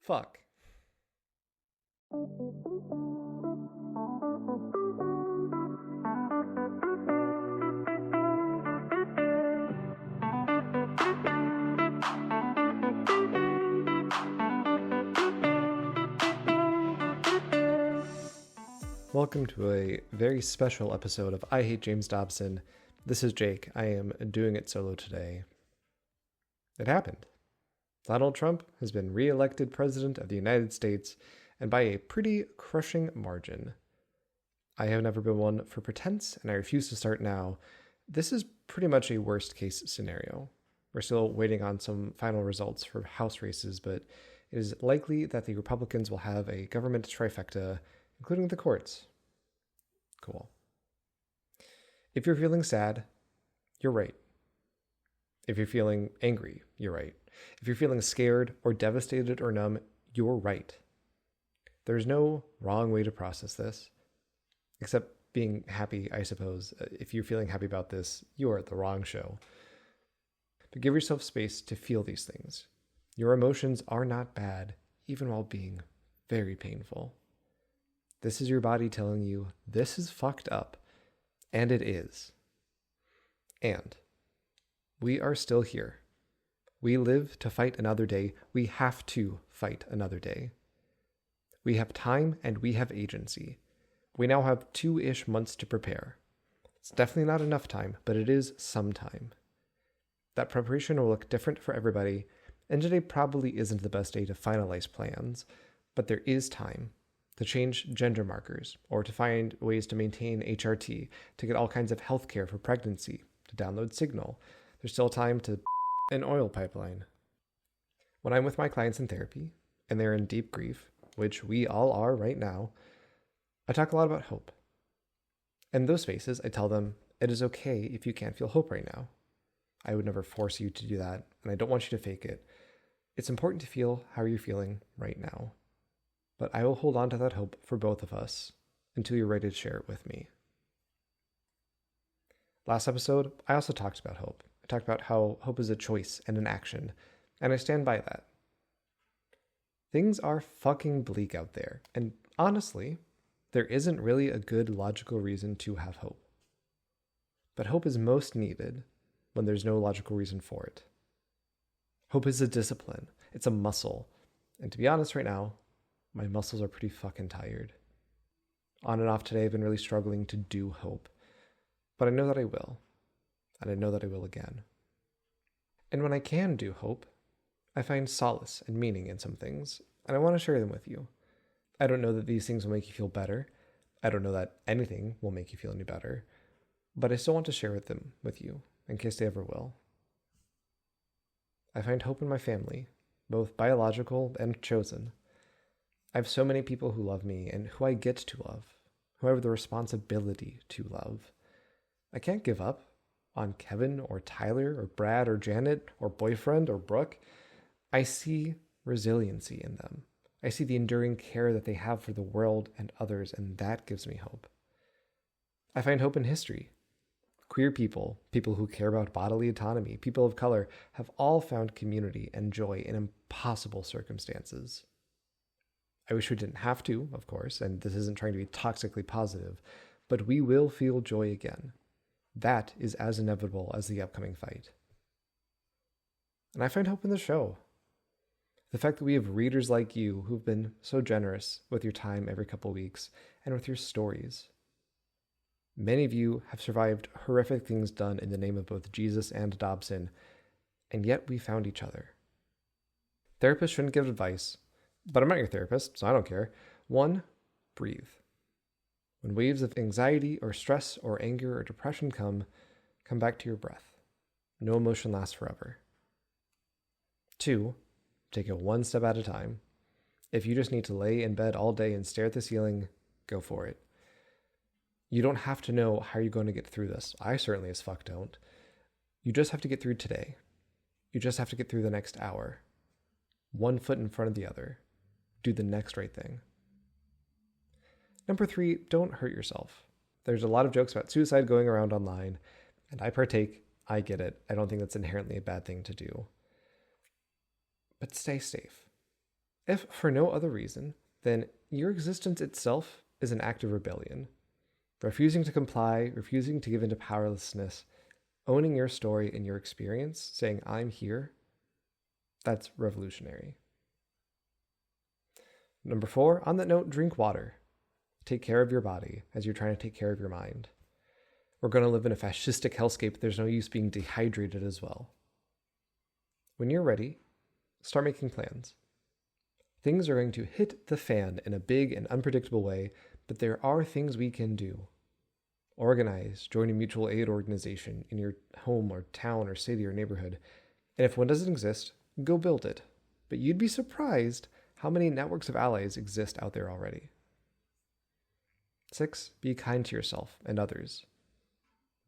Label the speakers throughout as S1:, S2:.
S1: Fuck. Welcome to a very special episode of I Hate James Dobson. This is Jake. I am doing it solo today. It happened. Donald Trump has been re-elected President of the United States, and by a pretty crushing margin. I have never been one for pretense, and I refuse to start now. This is pretty much a worst-case scenario. We're still waiting on some final results for House races, but it is likely that the Republicans will have a government trifecta, including the courts. Cool. If you're feeling sad, you're right. If you're feeling angry, you're right. If you're feeling scared or devastated or numb, you're right. There's no wrong way to process this, except being happy, I suppose. If you're feeling happy about this, you're at the wrong show. But give yourself space to feel these things. Your emotions are not bad, even while being very painful. This is your body telling you, this is fucked up. And it is. And we are still here. We live to fight another day. We have to fight another day. We have time and we have agency. We now have 2-ish months to prepare. It's definitely not enough time, but it is some time. That preparation will look different for everybody, and today probably isn't the best day to finalize plans, but there is time to change gender markers, or to find ways to maintain HRT, to get all kinds of healthcare for pregnancy, to download Signal. There's still time to an oil pipeline. When I'm with my clients in therapy, and they're in deep grief, which we all are right now, I talk a lot about hope. In those spaces, I tell them, it is okay if you can't feel hope right now. I would never force you to do that, and I don't want you to fake it. It's important to feel how you're feeling right now. But I will hold on to that hope for both of us until you're ready to share it with me. Last episode, I also talked about hope. I talked about how hope is a choice and an action, and I stand by that. Things are fucking bleak out there, and honestly, there isn't really a good logical reason to have hope. But hope is most needed when there's no logical reason for it. Hope is a discipline. It's a muscle. And to be honest right now, my muscles are pretty fucking tired. On and off today, I've been really struggling to do hope. But I know that I will. And I know that I will again. And when I can do hope, I find solace and meaning in some things, and I want to share them with you. I don't know that these things will make you feel better. I don't know that anything will make you feel any better. But I still want to share them with you, in case they ever will. I find hope in my family, both biological and chosen. I have so many people who love me and who I get to love, who I have the responsibility to love. I can't give up on Kevin or Tyler or Brad or Janet or boyfriend or Brooke. I see resiliency in them. I see the enduring care that they have for the world and others, and that gives me hope. I find hope in history. Queer people, people who care about bodily autonomy, people of color, have all found community and joy in impossible circumstances. I wish we didn't have to, of course, and this isn't trying to be toxically positive, but we will feel joy again. That is as inevitable as the upcoming fight. And I find hope in the show. The fact that we have readers like you who've been so generous with your time every couple weeks and with your stories. Many of you have survived horrific things done in the name of both Jesus and Dobson, and yet we found each other. Therapists shouldn't give advice, but I'm not your therapist, so I don't care. 1, breathe. When waves of anxiety or stress or anger or depression come back to your breath. No emotion lasts forever. 2, take it one step at a time. If you just need to lay in bed all day and stare at the ceiling, go for it. You don't have to know how you're going to get through this. I certainly as fuck don't. You just have to get through today. You just have to get through the next hour. 1 foot in front of the other. Do the next right thing. Number 3, don't hurt yourself. There's a lot of jokes about suicide going around online, and I partake. I get it. I don't think that's inherently a bad thing to do. But stay safe. if for no other reason, then your existence itself is an act of rebellion. Refusing to comply, refusing to give into powerlessness, owning your story and your experience, saying, I'm here, that's revolutionary. Number 4, on that note, drink water. Take care of your body as you're trying to take care of your mind. We're going to live in a fascistic hellscape. There's no use being dehydrated as well. When you're ready, start making plans. Things are going to hit the fan in a big and unpredictable way, but there are things we can do. Organize, join a mutual aid organization in your home or town or city or neighborhood. And if one doesn't exist, go build it. But you'd be surprised how many networks of allies exist out there already. 6, be kind to yourself and others.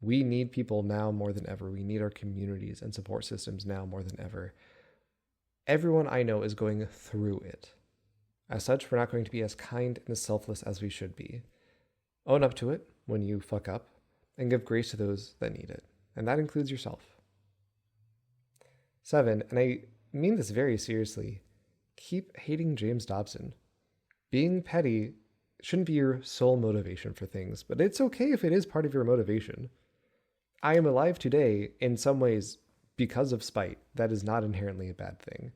S1: We need people now more than ever. We need our communities and support systems now more than ever. Everyone I know is going through it. As such, we're not going to be as kind and as selfless as we should be. Own up to it when you fuck up, and give grace to those that need it. And that includes yourself. 7, and I mean this very seriously, keep hating James Dobson. Being petty shouldn't be your sole motivation for things, but it's okay if it is part of your motivation. I am alive today in some ways because of spite. That is not inherently a bad thing.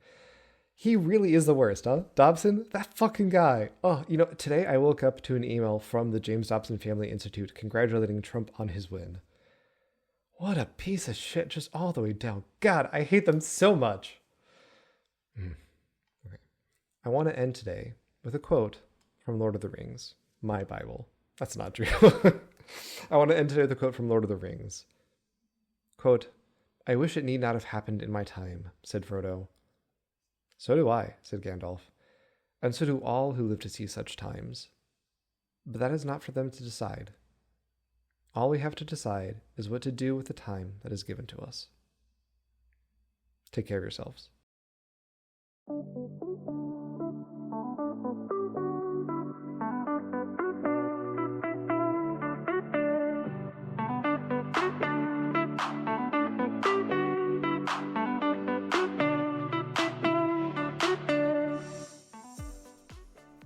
S1: He really is the worst, huh? Dobson? That fucking guy. Oh, today I woke up to an email from the James Dobson Family Institute congratulating Trump on his win. What a piece of shit, just all the way down. God, I hate them so much. Okay. I want to end today with a quote from Lord of the Rings, my Bible. That's not true. I want to end today with a quote from Lord of the Rings. Quote, I wish it need not have happened in my time, said Frodo. So do I, said Gandalf, and so do all who live to see such times. But that is not for them to decide. All we have to decide is what to do with the time that is given to us. Take care of yourselves.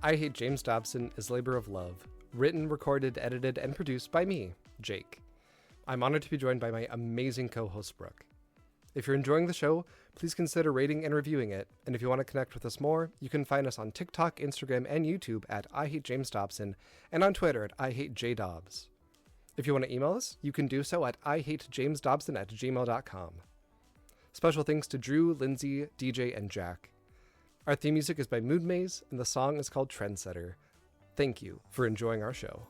S1: I Hate James Dobson is Labor of Love, written, recorded, edited, and produced by me, Jake. I'm honored to be joined by my amazing co-host, Brooke. If you're enjoying the show, please consider rating and reviewing it, and if you want to connect with us more, you can find us on TikTok, Instagram, and YouTube at I Hate James Dobson, and on Twitter at I Hate J Dobbs. If you want to email us, you can do so at ihatejamesdobson@gmail.com. Special thanks to Drew, Lindsay, DJ, and Jack. Our theme music is by Mood Maze, and the song is called Trendsetter. Thank you for enjoying our show.